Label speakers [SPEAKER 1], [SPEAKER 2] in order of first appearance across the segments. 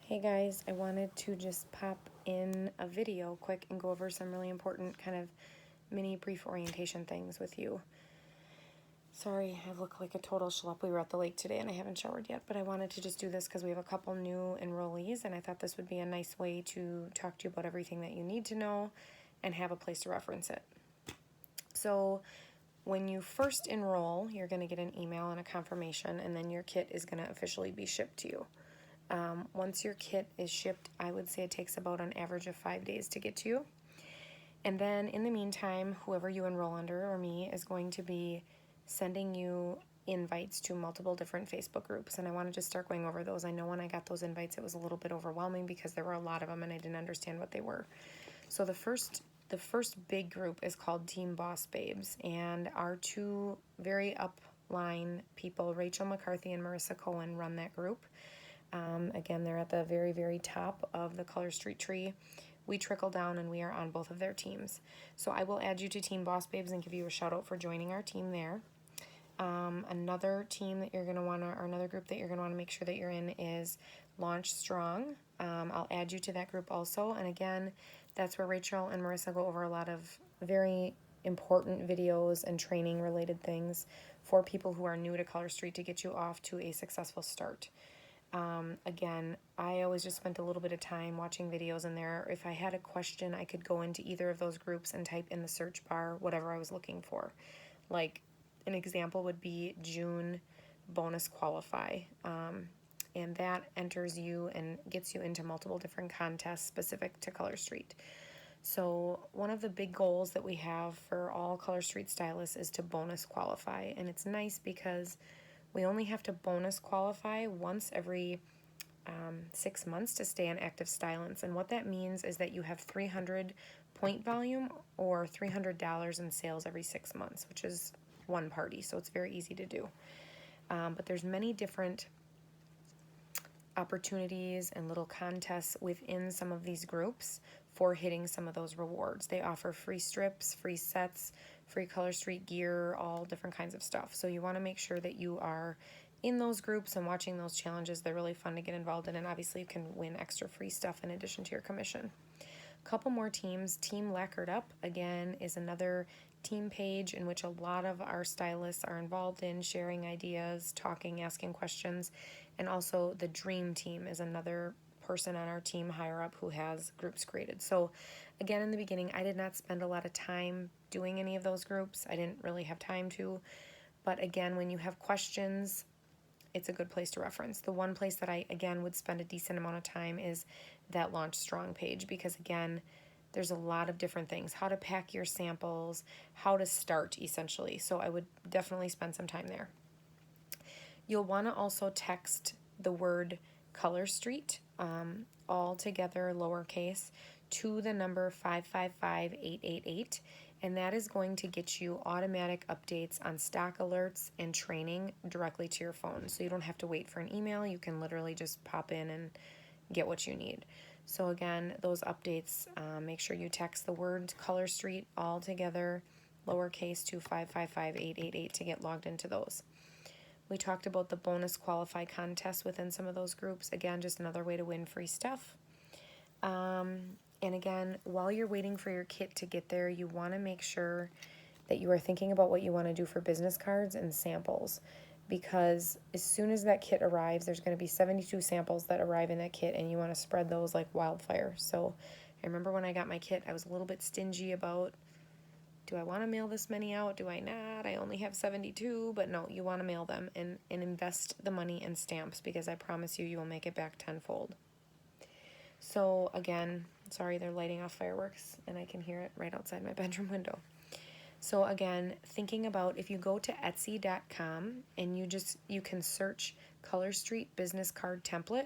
[SPEAKER 1] Hey guys, I wanted to just pop in a video quick and go over some really important kind of mini brief orientation things with you. Sorry, I look like a total schlep. We were at the lake today and I haven't showered yet, but I wanted to just do this because we have a couple new enrollees and I thought this would be a nice way to talk to you about everything that you need to know and have a place to reference it. So when you first enroll, you're going to get an email and a confirmation, and then your kit is going to officially be shipped to you. Once your kit is shipped, I would say it takes about an average of 5 days to get to you. And then in the meantime, whoever you enroll under or me is going to be sending you invites to multiple different Facebook groups. And I wanted to start going over those. I know when I got those invites, it was a little bit overwhelming because there were a lot of them and I didn't understand what they were. So the first big group is called Team Boss Babes, and our two very upline people, Rachel McCarthy and Marissa Cohen, run that group. Again, they're at the very, very top of the Colorstreet tree. We trickle down and we are on both of their teams. So I will add you to Team Boss Babes and give you a shout out for joining our team there. Another team that you're going to want to, or another group that you're going to want to make sure that you're in is Launch Strong. I'll add you to that group also. And again, that's where Rachel and Marissa go over a lot of very important videos and training related things for people who are new to Colorstreet to get you off to a successful start. Again, I always just spent a little bit of time watching videos in there. If I had a question, I could go into either of those groups and type in the search bar whatever I was looking for. Like an example would be June bonus qualify. And that enters you and gets you into multiple different contests specific to Colorstreet. So one of the big goals that we have for all Colorstreet stylists is to bonus qualify. And it's nice because we only have to bonus qualify once every 6 months to stay on active stylants. And what that means is that you have 300 point volume or $300 in sales every 6 months, which is one party. So it's very easy to do. But there's many different opportunities and little contests within some of these groups for hitting some of those rewards. They offer free strips, free sets, free Colorstreet gear, all different kinds of stuff. So you want to make sure that you are in those groups and watching those challenges. They're really fun to get involved in, and obviously you can win extra free stuff in addition to your commission. A couple more teams. Team Lacquered Up, again, is another team page in which a lot of our stylists are involved in sharing ideas, talking, asking questions. And also the Dream Team is another person on our team higher up who has groups created. So again, in the beginning, I did not spend a lot of time doing any of those groups. I didn't really have time to. But again, when you have questions, it's a good place to reference. The one place that I, again, would spend a decent amount of time is that Launch Strong page, because again, there's a lot of different things, how to pack your samples, how to start essentially. So I would definitely spend some time there. You'll want to also text the word Colorstreet, all together lowercase, to the number 555-888, and that is going to get you automatic updates on stock alerts and training directly to your phone. So you don't have to wait for an email. You can literally just pop in and get what you need. So again, those updates, make sure you text the word Colorstreet all together lowercase to 555-888 to get logged into those. We talked about the bonus qualify contest within some of those groups. Again, just another way to win free stuff. And again, while you're waiting for your kit to get there, you want to make sure that you are thinking about what you want to do for business cards and samples. Because as soon as that kit arrives, there's going to be 72 samples that arrive in that kit, and you want to spread those like wildfire. So I remember when I got my kit, I was a little bit stingy about, do I want to mail this many out? Do I not? I only have 72, but no, you want to mail them and invest the money in stamps, because I promise you, you will make it back tenfold. So again, sorry, they're lighting off fireworks and I can hear it right outside my bedroom window. So again, thinking about, if you go to Etsy.com and you can search Colorstreet business card template,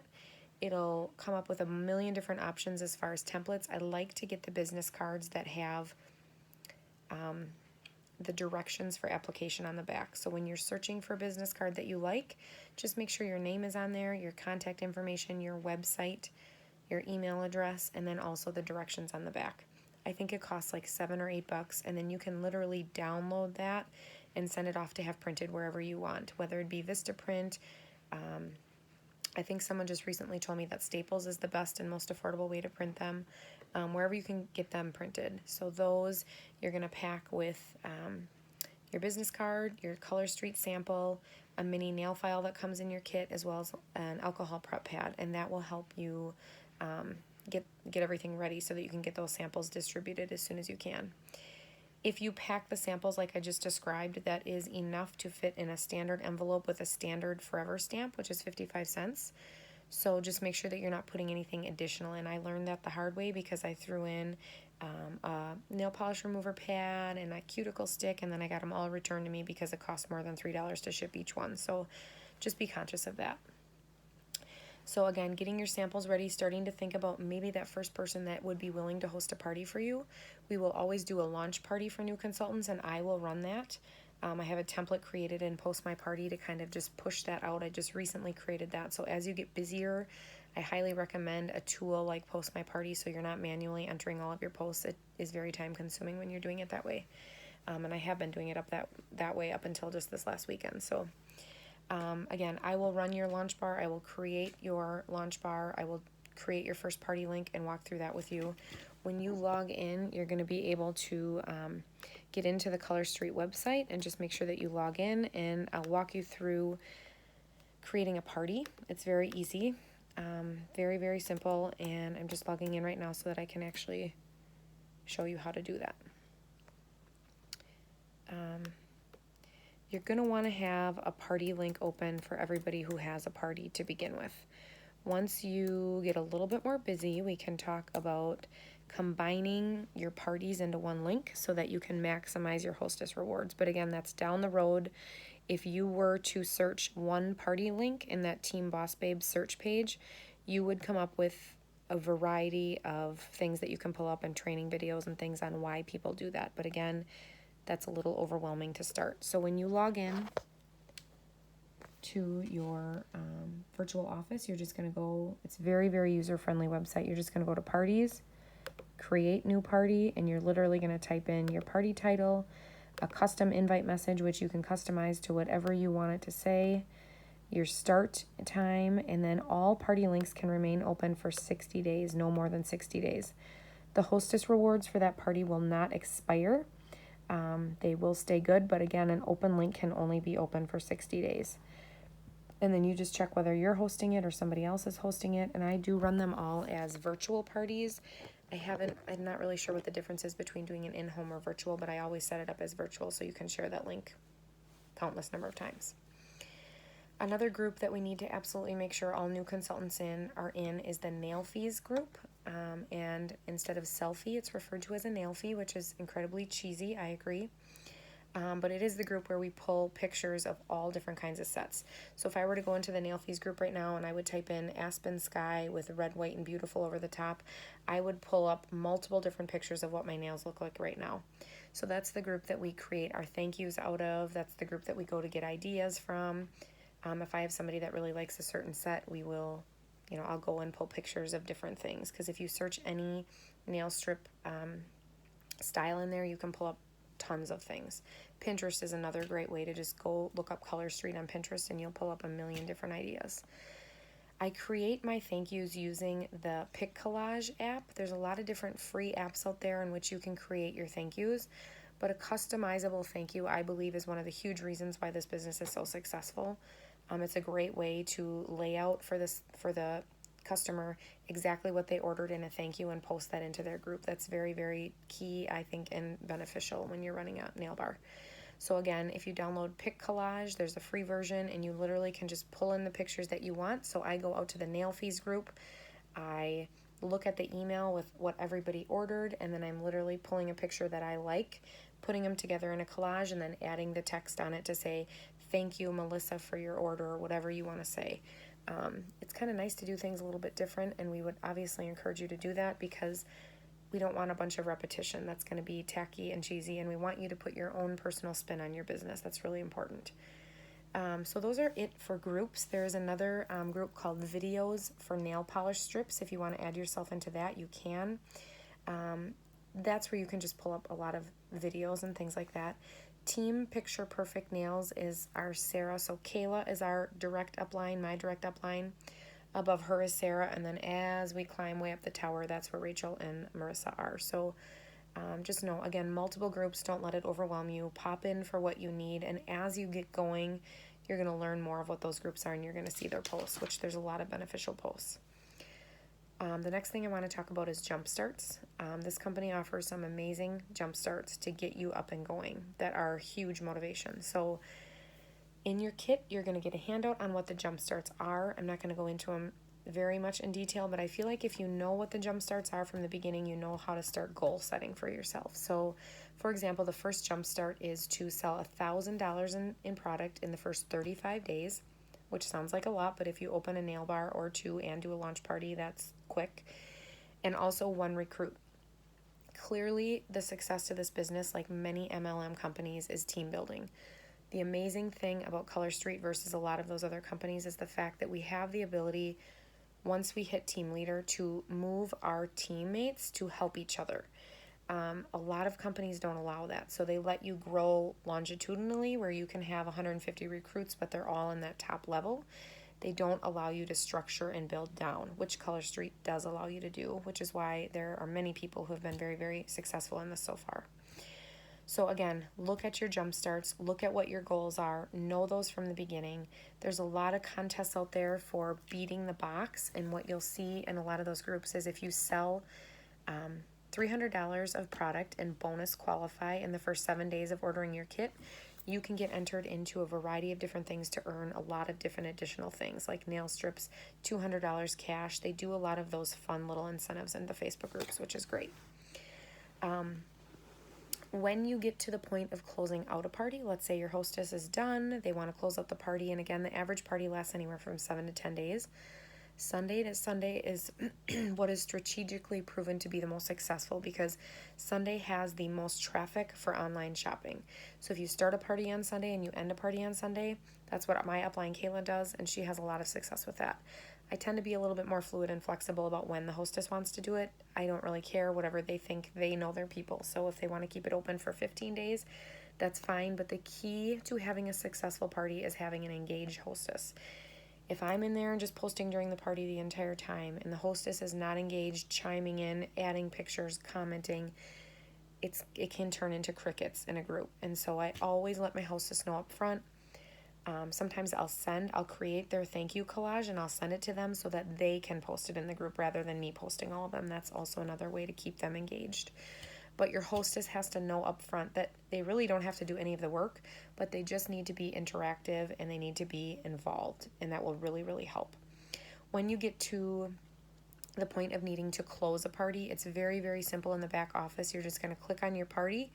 [SPEAKER 1] it'll come up with a million different options as far as templates. I like to get the business cards that have the directions for application on the back. So when you're searching for a business card that you like, just make sure your name is on there, your contact information, your website, your email address, and then also the directions on the back. I think it costs like $7 or $8, and then you can literally download that and send it off to have printed wherever you want, whether it be Vistaprint. I think someone just recently told me that Staples is the best and most affordable way to print them, wherever you can get them printed. So those you're going to pack with your business card, your Colorstreet sample, a mini nail file that comes in your kit, as well as an alcohol prep pad, and that will help you get everything ready so that you can get those samples distributed as soon as you can. If you pack the samples like I just described, that is enough to fit in a standard envelope with a standard forever stamp, which is 55 cents. So just make sure that you're not putting anything additional in. I learned that the hard way because I threw in a nail polish remover pad and a cuticle stick, and then I got them all returned to me because it cost more than $3 to ship each one. So just be conscious of that. So again, getting your samples ready, starting to think about maybe that first person that would be willing to host a party for you. We will always do a launch party for new consultants, and I will run that. I have a template created in Post My Party to kind of just push that out. I just recently created that. So as you get busier, I highly recommend a tool like Post My Party so you're not manually entering all of your posts. It is very time consuming when you're doing it that way. And I have been doing it that way up until just this last weekend. So again, I will run your launch bar. I will create your launch bar. I will create your first party link and walk through that with you. When you log in, you're going to be able to get into the Colorstreet website and just make sure that you log in, and I'll walk you through creating a party. It's very easy, very, very simple, and I'm just logging in right now so that I can actually show you how to do that. You're going to want to have a party link open for everybody who has a party to begin with. Once you get a little bit more busy, we can talk about combining your parties into one link so that you can maximize your hostess rewards. But again, that's down the road. If you were to search one party link in that Team Boss Babe search page, you would come up with a variety of things that you can pull up and training videos and things on why people do that. But again, that's a little overwhelming to start. So when you log in to your virtual office, you're just going to go, it's very, very user-friendly website. You're just going to go to parties, create new party, and you're literally going to type in your party title, a custom invite message, which you can customize to whatever you want it to say, your start time, and then all party links can remain open for 60 days, no more than 60 days. The hostess rewards for that party will not expire. They will stay good, but again, an open link can only be open for 60 days. And then you just check whether you're hosting it or somebody else is hosting it. And I do run them all as virtual parties. I'm not really sure what the difference is between doing an in-home or virtual, but I always set it up as virtual so you can share that link countless number of times. Another group that we need to absolutely make sure all new consultants are in is the nail fees group. And instead of selfie, it's referred to as a nail fee, which is incredibly cheesy, I agree. But it is the group where we pull pictures of all different kinds of sets. So if I were to go into the nail fees group right now and I would type in Aspen Sky with red, white, and beautiful over the top, I would pull up multiple different pictures of what my nails look like right now. So that's the group that we create our thank yous out of. That's the group that we go to get ideas from. If I have somebody that really likes a certain set, we will, I'll go and pull pictures of different things. Because if you search any nail strip style in there, you can pull up tons of things. Pinterest is another great way to just go look up Colorstreet on Pinterest and you'll pull up a million different ideas. I create my thank yous using the Pic Collage app. There's a lot of different free apps out there in which you can create your thank yous, but a customizable thank you, I believe, is one of the huge reasons why this business is so successful. It's a great way to lay out for the customer exactly what they ordered in a thank you and post that into their group. That's very, very key, I think, and beneficial when you're running a nail bar. So again, if you download Pic Collage, there's a free version, and you literally can just pull in the pictures that you want. So I go out to the nail fees group, I look at the email with what everybody ordered, and then I'm literally pulling a picture that I like, putting them together in a collage, and then adding the text on it to say, thank you, Melissa, for your order, or whatever you want to say. It's kind of nice to do things a little bit different, and we would obviously encourage you to do that because we don't want a bunch of repetition. That's going to be tacky and cheesy, and we want you to put your own personal spin on your business. That's really important. So those are it for groups. There's another group called Videos for Nail Polish Strips. If you want to add yourself into that, you can. That's where you can just pull up a lot of videos and things like that. Team Picture Perfect Nails is our Sarah. So Kayla is our direct upline, my direct upline. Above her is Sarah, and then as we climb way up the tower, that's where Rachel and Marissa are. So just know, again, multiple groups, don't let it overwhelm you. Pop in for what you need, and as you get going, you're going to learn more of what those groups are, and you're going to see their posts, which there's a lot of beneficial posts. The next thing I want to talk about is jump starts. This company offers some amazing jump starts to get you up and going that are huge motivation. So in your kit, you're going to get a handout on what the jump starts are. I'm not going to go into them very much in detail, but I feel like if you know what the jump starts are from the beginning, you know how to start goal setting for yourself. So, for example, the first jump start is to sell $1,000 in product in the first 35 days, which sounds like a lot, but if you open a nail bar or two and do a launch party, that's quick. And also 1 recruit. Clearly, the success to this business, like many MLM companies, is team building. The amazing thing about Colorstreet versus a lot of those other companies is the fact that we have the ability, once we hit team leader, to move our teammates to help each other. A lot of companies don't allow that. So they let you grow longitudinally where you can have 150 recruits, but they're all in that top level. They don't allow you to structure and build down, which Colorstreet does allow you to do, which is why there are many people who have been very, very successful in this so far. So again, look at your jump starts, look at what your goals are, know those from the beginning. There's a lot of contests out there for beating the box, and what you'll see in a lot of those groups is if you sell $300 of product and bonus qualify in the first 7 days of ordering your kit, you can get entered into a variety of different things to earn a lot of different additional things like nail strips, $200 cash. They do a lot of those fun little incentives in the Facebook groups, which is great. When you get to the point of closing out a party, let's say your hostess is done, they want to close out the party, and again, the average party lasts anywhere from 7 to 10 days. Sunday to Sunday is what is strategically proven to be the most successful because Sunday has the most traffic for online shopping. So if you start a party on Sunday and you end a party on Sunday, that's what my upline Kayla does, and she has a lot of success with that. I tend to be a little bit more fluid and flexible about when the hostess wants to do it. I don't really care, whatever they think, they know their people. So if they want to keep it open for 15 days, that's fine. But the key to having a successful party is having an engaged hostess. If I'm in there and just posting during the party the entire time and the hostess is not engaged, chiming in, adding pictures, commenting, it can turn into crickets in a group. And so I always let my hostess know up front. Sometimes I'll create their thank you collage and I'll send it to them so that they can post it in the group rather than me posting all of them. That's also another way to keep them engaged. But your hostess has to know up front that they really don't have to do any of the work, but they just need to be interactive and they need to be involved, and that will really, really help. When you get to the point of needing to close a party, it's very, very simple in the back office. You're just going to click on your party,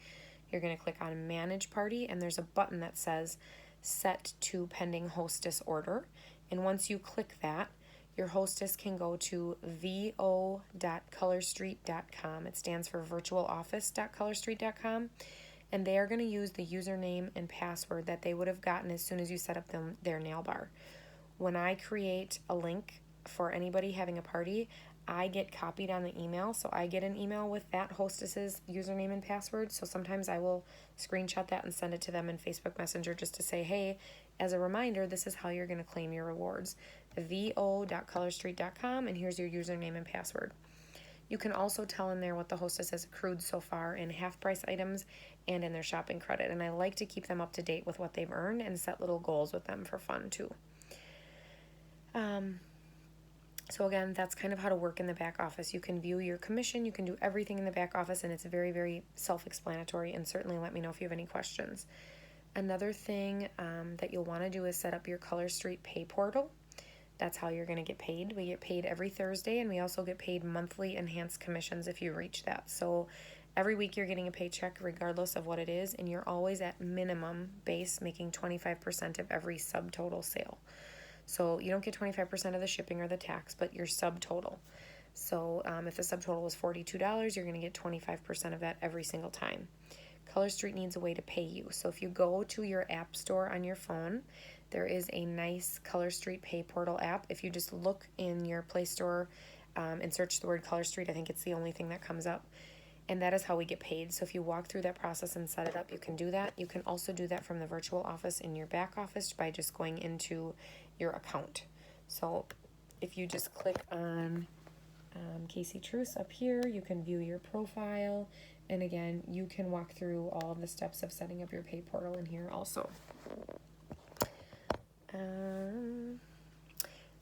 [SPEAKER 1] you're going to click on Manage Party, and there's a button that says Set to Pending Hostess Order. And once you click that, your hostess can go to vo.colorstreet.com. It stands for virtualoffice.colorstreet.com. And they are going to use the username and password that they would have gotten as soon as you set up their nail bar. When I create a link for anybody having a party, I get copied on the email. So I get an email with that hostess's username and password. So sometimes I will screenshot that and send it to them in Facebook Messenger just to say, hey, as a reminder, this is how you're going to claim your rewards. vo.colorstreet.com, and here's your username and password. You can also tell in there what the hostess has accrued so far in half-price items and in their shopping credit. And I like to keep them up to date with what they've earned and set little goals with them for fun too. So again, that's kind of how to work in the back office. You can view your commission, you can do everything in the back office, and it's very, very self-explanatory, and certainly let me know if you have any questions. Another thing that you'll want to do is set up your Colorstreet pay portal. That's how you're going to get paid. We get paid every Thursday, and we also get paid monthly enhanced commissions if you reach that. So every week you're getting a paycheck regardless of what it is, and you're always at minimum base making 25% of every subtotal sale. So you don't get 25% of the shipping or the tax, but your subtotal. So if the subtotal was $42, you're going to get 25% of that every single time. Colorstreet needs a way to pay you. So if you go to your app store on your phone, there is a nice Colorstreet Pay Portal app. If you just look in your Play Store and search the word Colorstreet, I think it's the only thing that comes up. And that is how we get paid. So if you walk through that process and set it up, you can do that. You can also do that from the virtual office in your back office by just going into your account. So if you just click on Casey Truce up here, you can view your profile. And again, you can walk through all of the steps of setting up your pay portal in here also.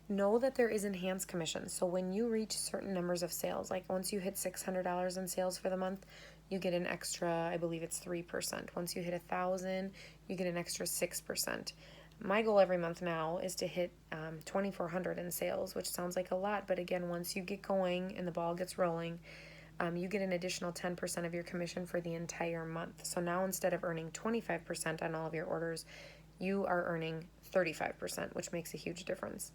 [SPEAKER 1] Know that there is enhanced commission. So when you reach certain numbers of sales, like once you hit $600 in sales for the month, you get an extra, I believe it's 3%. Once you hit 1,000, you get an extra 6%. My goal every month now is to hit 2,400 in sales, which sounds like a lot, but again, once you get going and the ball gets rolling, you get an additional 10% of your commission for the entire month. So now instead of earning 25% on all of your orders, you are earning 35%, which makes a huge difference.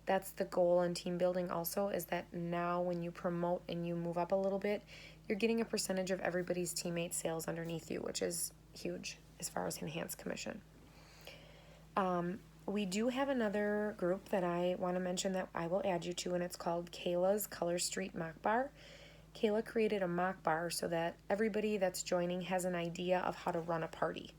[SPEAKER 1] That's the goal in team building also, is that now when you promote and you move up a little bit, you're getting a percentage of everybody's teammate sales underneath you, which is huge as far as enhanced commission. We do have another group that I want to mention that I will add you to, and it's called Kayla's Colorstreet Mock Bar. Kayla created a mock bar so that everybody that's joining has an idea of how to run a party.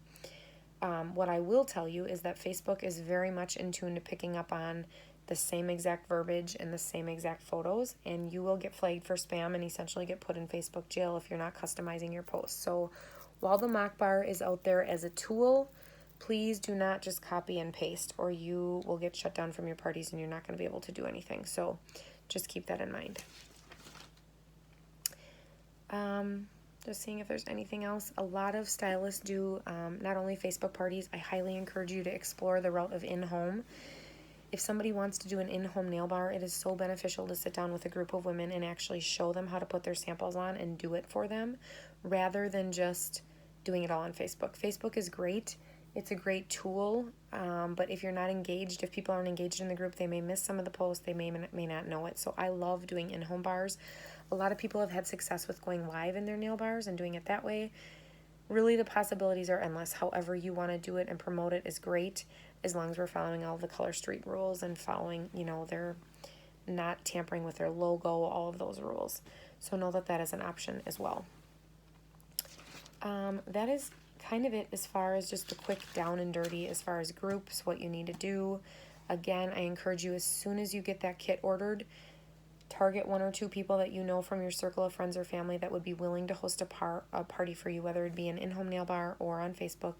[SPEAKER 1] What I will tell you is that Facebook is very much in tune to picking up on the same exact verbiage and the same exact photos, and you will get flagged for spam and essentially get put in Facebook jail if you're not customizing your posts. So while the mock bar is out there as a tool, please do not just copy and paste, or you will get shut down from your parties and you're not going to be able to do anything. So just keep that in mind. Just seeing if there's anything else. A lot of stylists do not only Facebook parties. I highly encourage you to explore the route of in-home. If somebody wants to do an in-home nail bar, it is so beneficial to sit down with a group of women and actually show them how to put their samples on and do it for them, rather than just doing it all on Facebook. Facebook is great. It's a great tool, but if you're not engaged, if people aren't engaged in the group, they may miss some of the posts, they may not know it. So I love doing in-home bars. A lot of people have had success with going live in their nail bars and doing it that way. Really, the possibilities are endless. However you want to do it and promote it is great, as long as we're following all the Colorstreet rules and following, they're not tampering with their logo, all of those rules. So know that that is an option as well. That is kind of it as far as just a quick down and dirty as far as groups, what you need to do. Again, I encourage you, as soon as you get that kit ordered, target 1 or 2 people that you know from your circle of friends or family that would be willing to host a party for you, whether it be an in-home nail bar or on Facebook.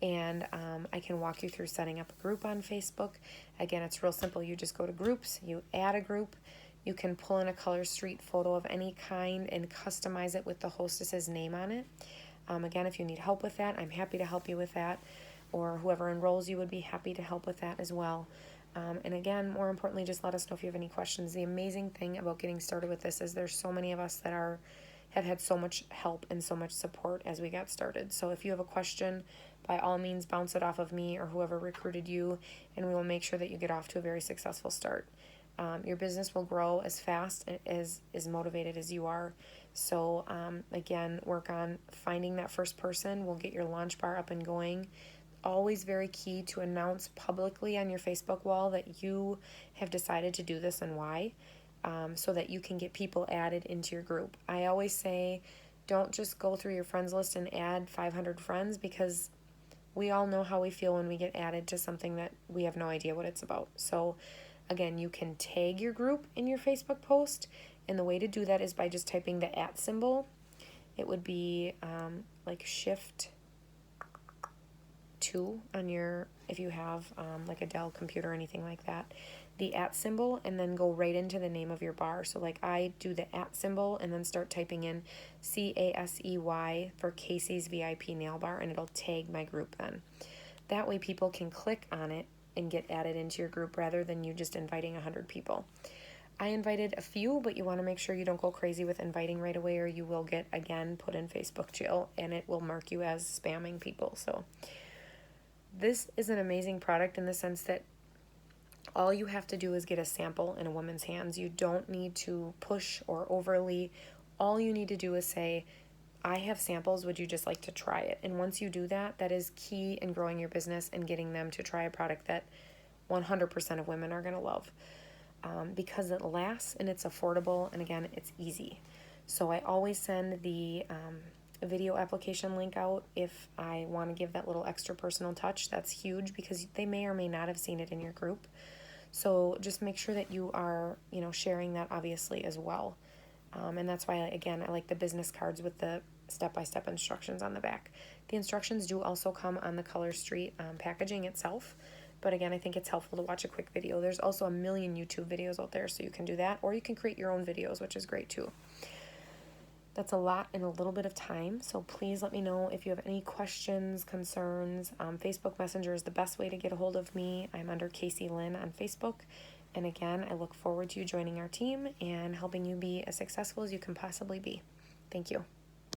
[SPEAKER 1] And I can walk you through setting up a group on Facebook. Again, it's real simple. You just go to groups, you add a group, you can pull in a Colorstreet photo of any kind and customize it with the hostess's name on it. Again, if you need help with that, I'm happy to help you with that, or whoever enrolls you would be happy to help with that as well. And again, more importantly, just let us know if you have any questions. The amazing thing about getting started with this is there's so many of us that have had so much help and so much support as we got started. So if you have a question, by all means, bounce it off of me or whoever recruited you, and we will make sure that you get off to a very successful start. Your business will grow as fast as motivated as you are. So again, work on finding that first person. We'll get your launch bar up and going. Always very key to announce publicly on your Facebook wall that you have decided to do this and why, so that you can get people added into your group. I always say, don't just go through your friends list and add 500 friends, because we all know how we feel when we get added to something that we have no idea what it's about. So again, you can tag your group in your Facebook post, and the way to do that is by just typing the @ symbol. It would be like shift 2 on your, if you have like a Dell computer or anything like that, the @ symbol, and then go right into the name of your bar. So like I do the @ symbol and then start typing in CASEY for Casey's VIP Nail Bar, and it'll tag my group then. That way people can click on it and get added into your group, rather than you just inviting 100 people. I invited a few, but you want to make sure you don't go crazy with inviting right away, or you will get, again, put in Facebook jail, and it will mark you as spamming people. So this is an amazing product in the sense that all you have to do is get a sample in a woman's hands. You don't need to push or overly. All you need to do is say, I have samples, would you just like to try it? And once you do that, that is key in growing your business and getting them to try a product that 100% of women are going to love, because it lasts and it's affordable, and again, it's easy. So I always send the video application link out if I want to give that little extra personal touch. That's huge, because they may or may not have seen it in your group. So just make sure that you are, sharing that obviously as well. And that's why, again, I like the business cards with the step-by-step instructions on the back. The instructions do also come on the Colorstreet packaging itself. But again, I think it's helpful to watch a quick video. There's also a million YouTube videos out there, so you can do that. Or you can create your own videos, which is great too. That's a lot in a little bit of time, so please let me know if you have any questions, concerns. Facebook Messenger is the best way to get a hold of me. I'm under Casey Lynn on Facebook. And again, I look forward to you joining our team and helping you be as successful as you can possibly be. Thank you.